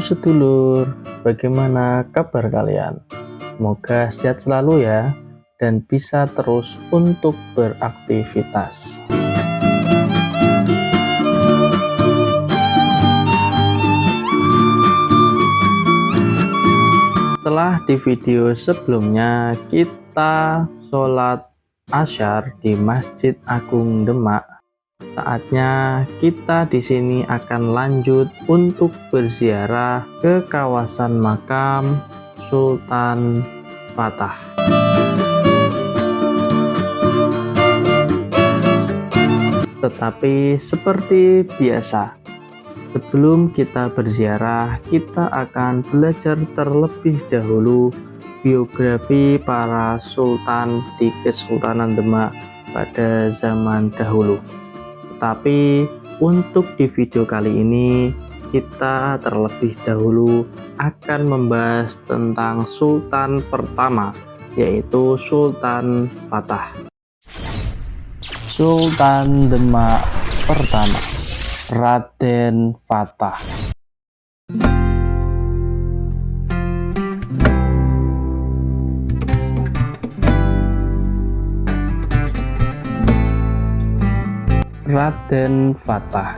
sedulur, bagaimana kabar kalian? Semoga sehat selalu ya, dan bisa terus untuk beraktivitas. Setelah di video sebelumnya kita sholat Asyar di Masjid Agung Demak, saatnya kita di sini akan lanjut untuk berziarah ke kawasan makam Sultan Fatah. Tetapi seperti biasa, sebelum kita berziarah, kita akan belajar terlebih dahulu biografi para sultan di Kesultanan Demak pada zaman dahulu. Tapi untuk di video kali ini kita terlebih dahulu akan membahas tentang sultan pertama, yaitu Sultan Fatah. Sultan Demak pertama, Raden Fatah. Raden Fatah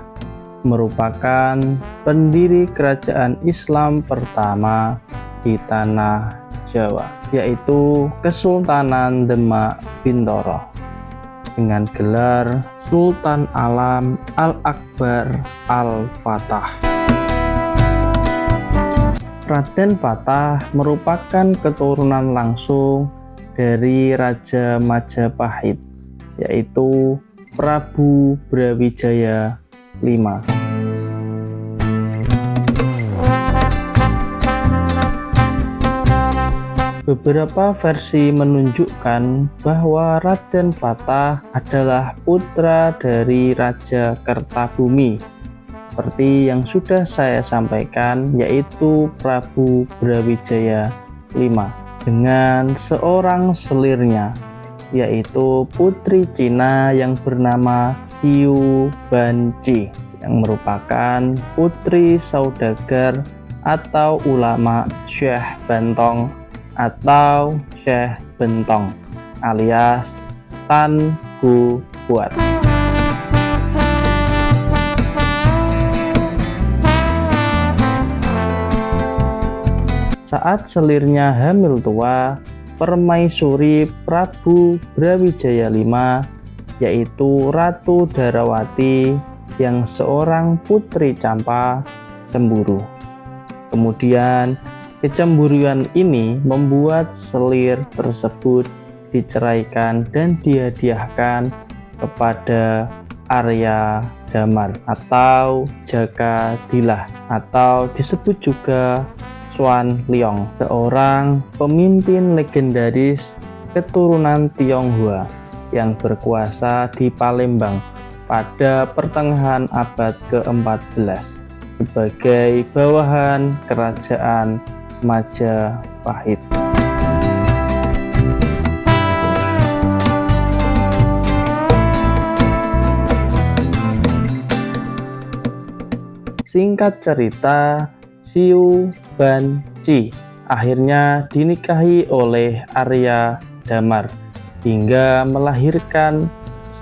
merupakan pendiri kerajaan Islam pertama di tanah Jawa, yaitu Kesultanan Demak Bintoro, dengan gelar Sultan Alam Al-Akbar Al-Fatah. Raden Fatah merupakan keturunan langsung dari Raja Majapahit, yaitu Prabu Brawijaya V. Beberapa versi menunjukkan bahwa Raden Fatah adalah putra dari Raja Kertabumi, seperti yang sudah saya sampaikan, yaitu Prabu Brawijaya V, dengan seorang selirnya, yaitu putri Cina yang bernama Xiu Banci, yang merupakan putri saudagar atau ulama Syekh Bantong atau Syekh Bentong alias Tan Gu Buat. Saat selirnya hamil tua, permaisuri Prabu Brawijaya V, yaitu Ratu Darawati yang seorang putri campa, cemburu. Kemudian kecemburuan ini membuat selir tersebut diceraikan dan dihadiahkan kepada Arya Damar atau Jaka Dilah, atau disebut juga Xuan Leong, seorang pemimpin legendaris keturunan Tionghoa yang berkuasa di Palembang pada pertengahan abad ke-14 sebagai bawahan kerajaan Majapahit. Singkat cerita, Xiu Banci akhirnya dinikahi oleh Arya Damar hingga melahirkan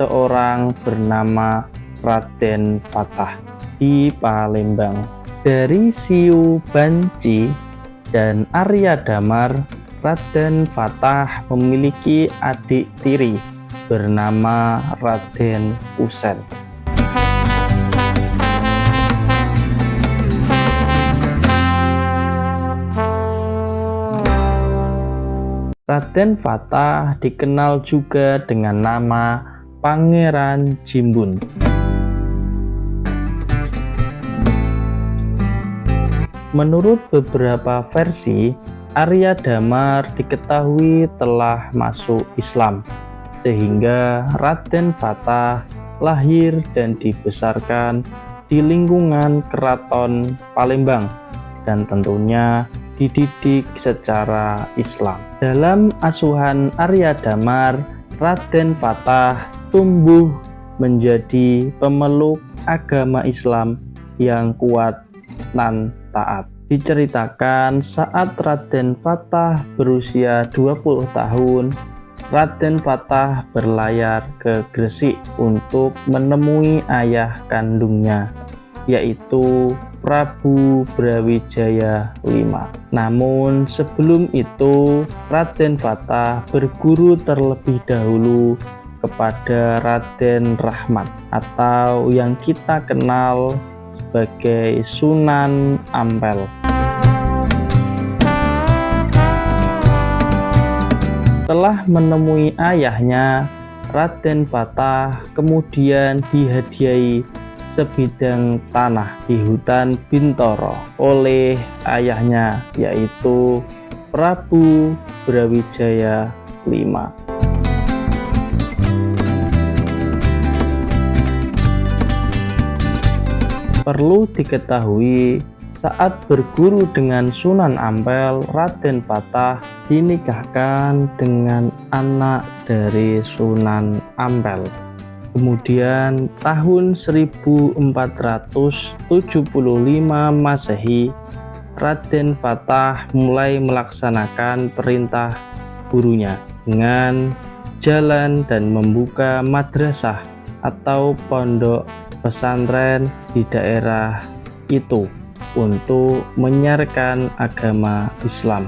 seorang bernama Raden Fatah di Palembang. Dari Xiu Banci dan Arya Damar, Raden Fatah memiliki adik tiri bernama Raden Kusen. Raden Fatah dikenal juga dengan nama Pangeran Jimbun. Menurut beberapa versi, Arya Damar diketahui telah masuk Islam, sehingga Raden Fatah lahir dan dibesarkan di lingkungan Keraton Palembang dan tentunya dididik secara Islam. Dalam asuhan Arya Damar, Raden Fatah tumbuh menjadi pemeluk agama Islam yang kuat dan taat. Diceritakan saat Raden Fatah berusia 20 tahun, Raden Fatah berlayar ke Gresik untuk menemui ayah kandungnya, yaitu Prabu Brawijaya V. Namun sebelum itu, Raden Fatah berguru terlebih dahulu kepada Raden Rahmat atau yang kita kenal sebagai Sunan Ampel. Setelah menemui ayahnya, Raden Fatah kemudian dihadiahi sebidang tanah di hutan Bintoro oleh ayahnya, yaitu Prabu Brawijaya V. Perlu diketahui, saat berguru dengan Sunan Ampel, Raden Fatah dinikahkan dengan anak dari Sunan Ampel. Kemudian tahun 1475 Masehi, Raden Fatah mulai melaksanakan perintah gurunya dengan jalan dan membuka madrasah atau pondok pesantren di daerah itu untuk menyiarkan agama Islam,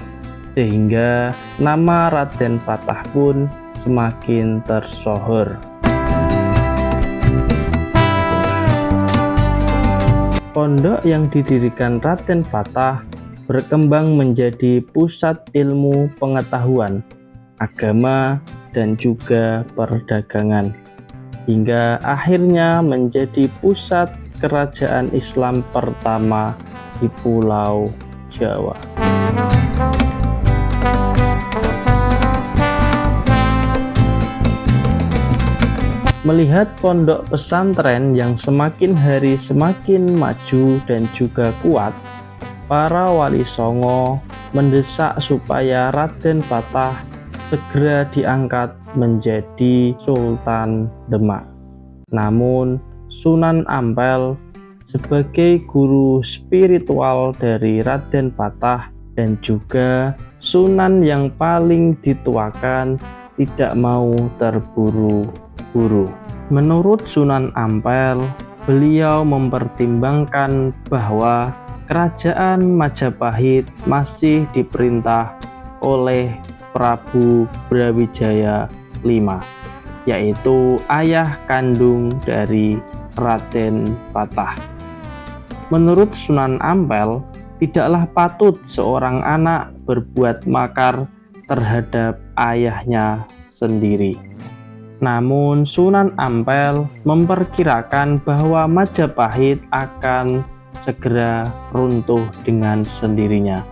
sehingga nama Raden Fatah pun semakin tersohor. Pondok yang didirikan Raden Fatah berkembang menjadi pusat ilmu pengetahuan, agama, dan juga perdagangan, hingga akhirnya menjadi pusat kerajaan Islam pertama di Pulau Jawa. Melihat pondok pesantren yang semakin hari semakin maju dan juga kuat, para wali songo mendesak supaya Raden Fatah segera diangkat menjadi Sultan Demak. Namun Sunan Ampel sebagai guru spiritual dari Raden Fatah dan juga Sunan yang paling dituakan tidak mau terburu-buru. Menurut Sunan Ampel, beliau mempertimbangkan bahwa kerajaan Majapahit masih diperintah oleh Prabu Brawijaya V, yaitu ayah kandung dari Raden Fatah. Menurut Sunan Ampel, tidaklah patut seorang anak berbuat makar terhadap ayahnya sendiri. Namun Sunan Ampel memperkirakan bahwa Majapahit akan segera runtuh dengan sendirinya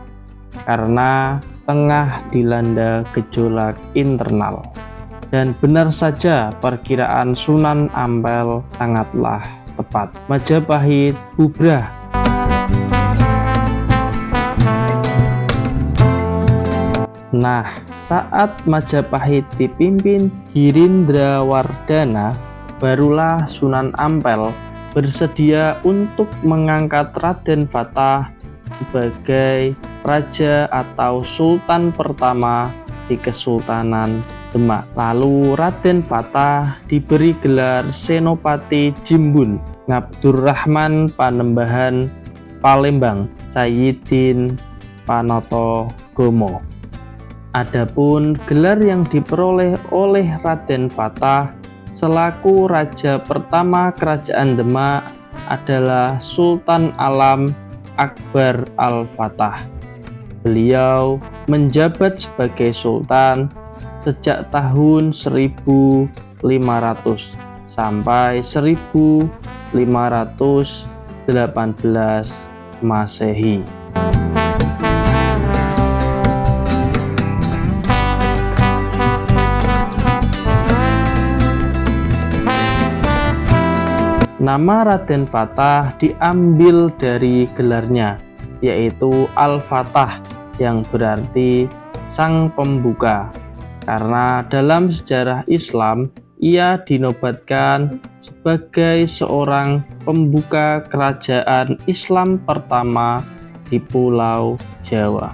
karena tengah dilanda gejolak internal. Dan benar saja perkiraan Sunan Ampel sangatlah tepat. Majapahit bubrah. Nah, saat Majapahit dipimpin Girindrawardhana, barulah Sunan Ampel bersedia untuk mengangkat Raden Fatah sebagai raja atau sultan pertama di Kesultanan Demak. Lalu Raden Fatah diberi gelar Senopati Jimbun, Ngabdurrahman Panembahan Palembang, Sayyidin Panotogomo. Adapun gelar yang diperoleh oleh Raden Fatah selaku raja pertama Kerajaan Demak adalah Sultan Alam Akbar Al-Fatah. Beliau menjabat sebagai sultan sejak tahun 1500 sampai 1518 Masehi. Nama Raden Fatah diambil dari gelarnya, yaitu Al-Fatah, yang berarti sang pembuka. Karena dalam sejarah Islam, ia dinobatkan sebagai seorang pembuka kerajaan Islam pertama di Pulau Jawa.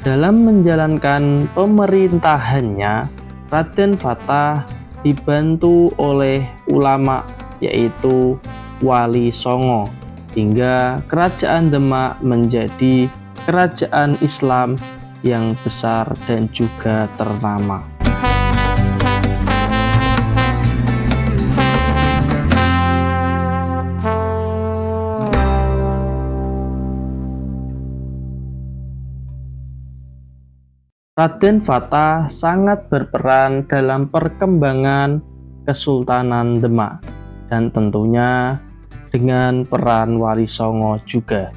Dalam menjalankan pemerintahannya, Raden Fatah dibantu oleh ulama yaitu Wali Songo, hingga kerajaan Demak menjadi kerajaan Islam yang besar dan juga ternama. Raden Fatah sangat berperan dalam perkembangan Kesultanan Demak, dan tentunya dengan peran Wali Songo juga.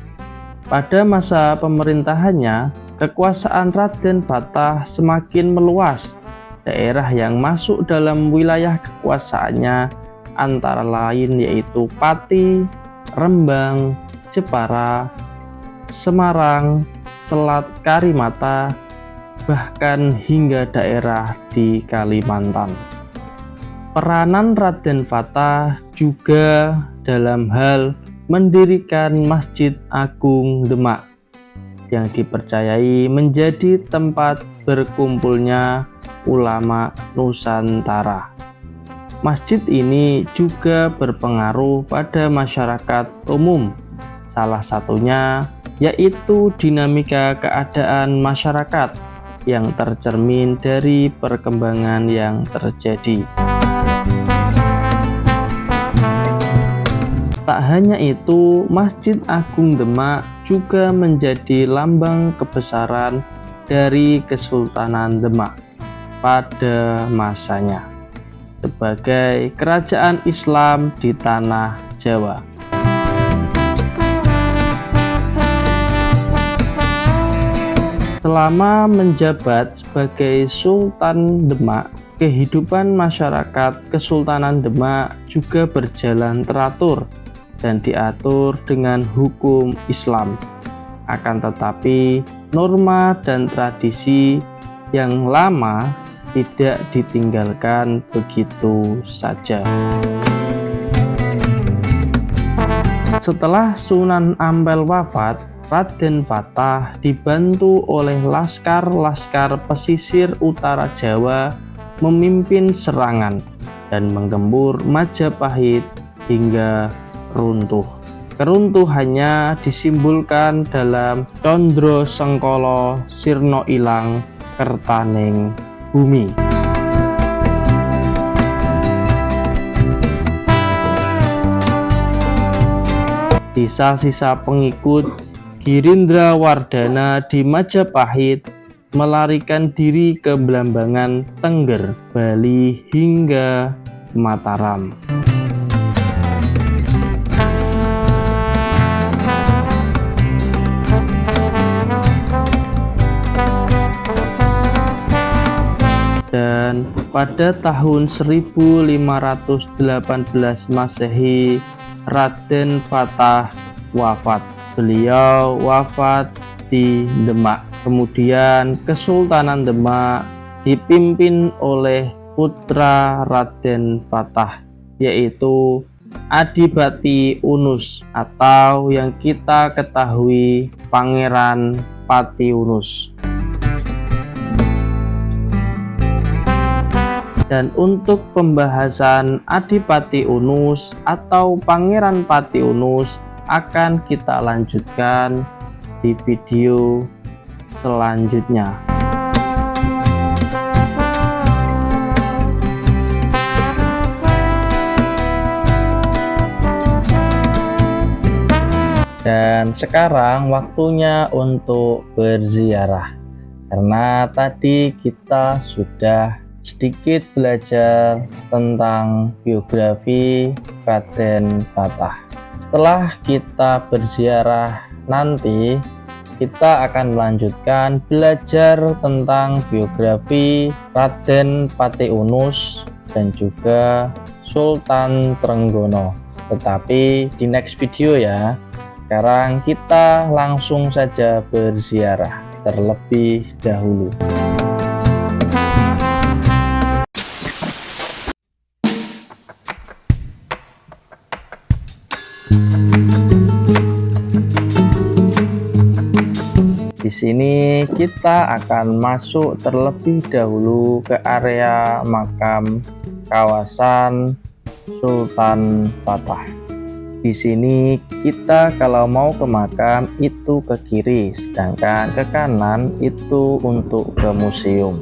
Pada masa pemerintahannya, kekuasaan Raden Fatah semakin meluas. Daerah yang masuk dalam wilayah kekuasaannya antara lain yaitu Pati, Rembang, Jepara, Semarang, Selat Karimata, bahkan hingga daerah di Kalimantan. Peranan Raden Fatah juga dalam hal mendirikan Masjid Agung Demak yang dipercayai menjadi tempat berkumpulnya ulama Nusantara. Masjid ini juga berpengaruh pada masyarakat umum, salah satunya yaitu dinamika keadaan masyarakat yang tercermin dari perkembangan yang terjadi. Tak hanya itu, Masjid Agung Demak juga menjadi lambang kebesaran dari Kesultanan Demak pada masanya sebagai kerajaan Islam di tanah Jawa. Selama menjabat sebagai Sultan Demak, kehidupan masyarakat Kesultanan Demak juga berjalan teratur dan diatur dengan hukum Islam. Akan tetapi, norma dan tradisi yang lama tidak ditinggalkan begitu saja. Setelah Sunan Ampel wafat, Raden Fatah dibantu oleh laskar-laskar pesisir utara Jawa memimpin serangan dan menggempur Majapahit hingga runtuh. Keruntuhannya disimbolkan dalam Condro Sengkolo Sirno Ilang Kertaning Bumi. Sisa-sisa pengikut Girindra Wardana di Majapahit melarikan diri ke Blambangan, Tengger, Bali hingga Mataram. Dan pada tahun 1518 Masehi, Raden Fatah wafat. Beliau wafat di Demak. Kemudian Kesultanan Demak dipimpin oleh putra Raden Fatah, yaitu Adipati Unus atau yang kita ketahui Pangeran Patiunus. Dan untuk pembahasan Adipati Unus atau Pangeran Patiunus akan kita lanjutkan di video selanjutnya. Dan sekarang waktunya untuk berziarah, karena tadi kita sudah sedikit belajar tentang biografi Raden Fatah. Setelah kita berziarah nanti, kita akan melanjutkan belajar tentang biografi Raden Patiunus dan juga Sultan Trenggono. Tetapi di next video ya. Sekarang kita langsung saja berziarah terlebih dahulu. sini kita akan masuk terlebih dahulu ke area makam kawasan Sultan Fatah. Di sini kita kalau mau ke makam itu ke kiri, sedangkan ke kanan itu untuk ke museum.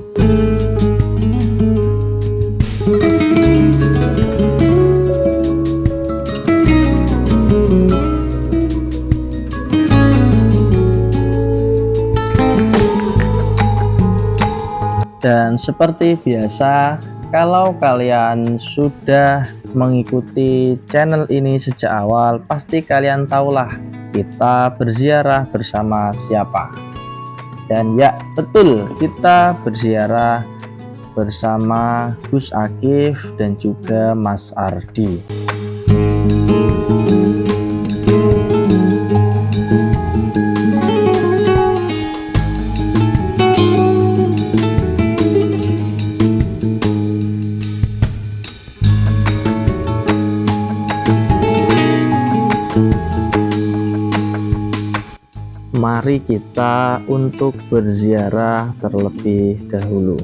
Dan seperti biasa, kalau kalian sudah mengikuti channel ini sejak awal, pasti kalian tahulah kita berziarah bersama siapa. Dan ya betul, kita berziarah bersama Gus Akif dan juga Mas Ardi. Mari kita untuk berziarah terlebih dahulu.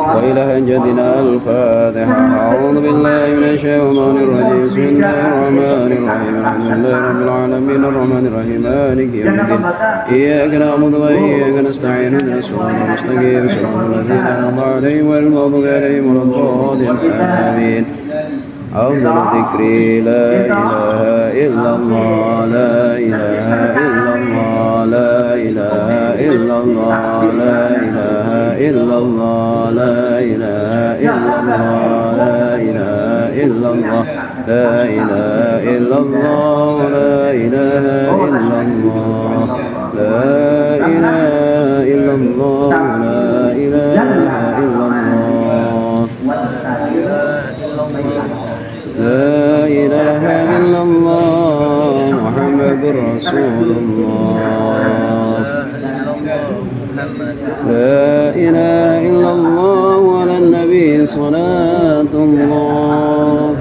وإلى أنجدنا الفاتحة. أعوذ بالله من الشيطان الرجيم. بسم الله الرحمن الرحيم. الحمد لله رب العالمين الرحمن الرحيم مالك يوم الدين إياك نعبد وإياك نستعين اهدنا الصراط المستقيم صراط الذين أنعمت عليهم غير المغضوب عليهم ولا الضالين آمين. أفضل الذكر لا إله إلا الله لا إله إلا الله لا إله إلا الله لا إله إلا الله لا إله إلا الله لا إله إلا الله لا إله إلا الله لا إله إلا الله لا إله إلا الله لا إله إلا الله لا إله إلا الله محمد رسول الله لا إله إلا الله وعلى النبي صلاة الله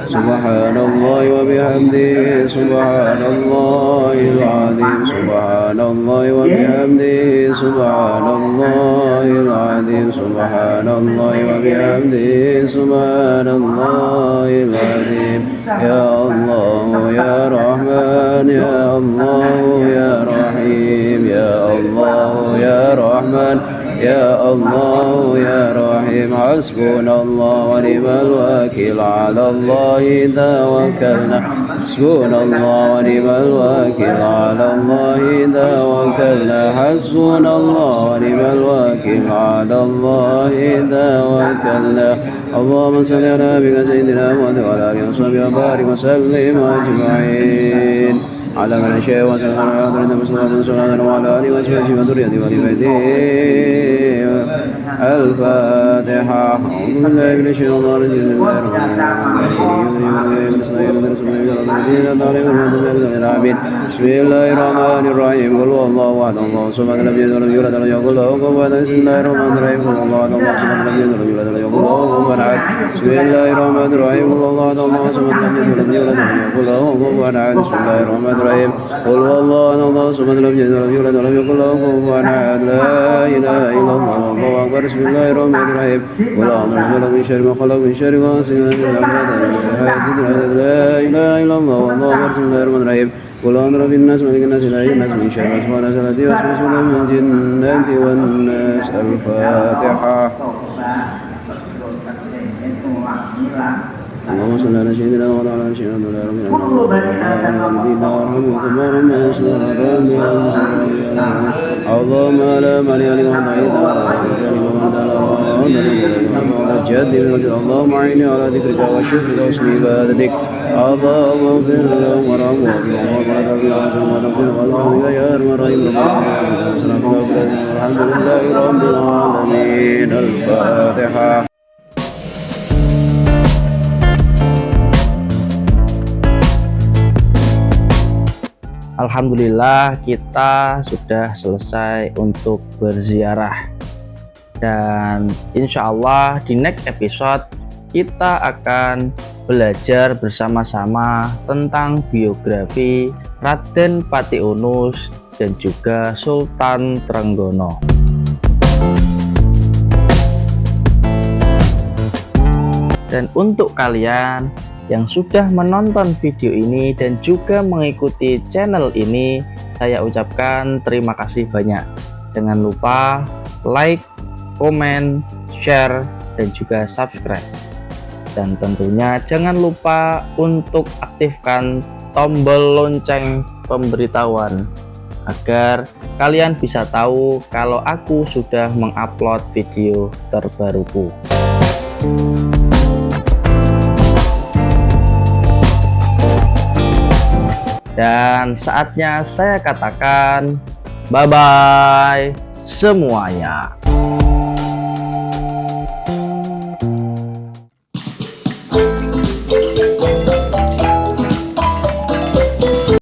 سبحان الله وبحمده سبحان الله العظيم سبحان الله وبحمده سبحان الله العظيم سبحان الله وبحمده سبحان الله العظيم يا الله يا رحمن يا الله يا رحيم يا الله يا رحمن يا الله يا رحيم حسبنا الله ونعم الوكيل على الله توكلنا حسبنا الله ونعم الوكيل على الله توكلنا حسبنا الله ونعم الوكيل على الله توكلنا اللهم صل على نبينا سيدنا محمد وعلى اله وصحبه وبارك وسلم اجمعين على من شاء وسلم على حضرة المصطفى صلى الله عليه وعلى آله وصحبه وذريته وآل بيته الفاتحة. أعوذ بالله من الشيطان الرجيم بسم الله الرحمن الرحيم قل هو الله أحد الله الصمد لم يلد ولم يولد ولم يكن له كفوا أحد بسم الله الرحمن الرحيم قل هو الله أحد الله الصمد لم يلد ولم يولد ولم يكن له كفوا أحد بسم الله الرحمن الرحيم قل هو الله أحد الله الصمد لم يلد ولم يولد ولم يكن له كفوا أحد بسم الله الرحمن الرحيم قل هو الله أحد الله الصمد لم يلد ولم يولد ولم يكن له كفوا أحد لا إله إلا الله والله أكبر بسم الله الرحمن الرحيم قل أعوذ بالله من شر ما خلق من شر غاسق إذا وقب لا إله إلا الله والله أكبر بسم الله الرحمن الرحيم قل أعوذ برب الناس ملك الناس إله الناس من شر الوسواس الذي يوسوس من الجنة والناس الفاتحة. اللهم صل على سيدنا وعلى آل سيدنا وعلى آل والدينا وارحمهم ورحمة اللهم لا مانع لما أعطيت اللهم أعني على ذكرك وشكرك وحسن عبادتك اللهم اغفر لهم وارحمهم يا أرحم الراحمين الحمد لله رب العالمين. الفاتحة. Alhamdulillah kita sudah selesai untuk berziarah, dan insya Allah di next episode kita akan belajar bersama-sama tentang biografi Raden Pati Unus dan juga Sultan Trenggono. Dan untuk kalian yang sudah menonton video ini dan juga mengikuti channel ini, saya ucapkan terima kasih banyak. Jangan lupa like, komen, share, dan juga subscribe. Dan tentunya jangan lupa untuk aktifkan tombol lonceng pemberitahuan agar kalian bisa tahu kalau aku sudah mengupload video terbaruku. Dan saatnya saya katakan bye-bye semuanya.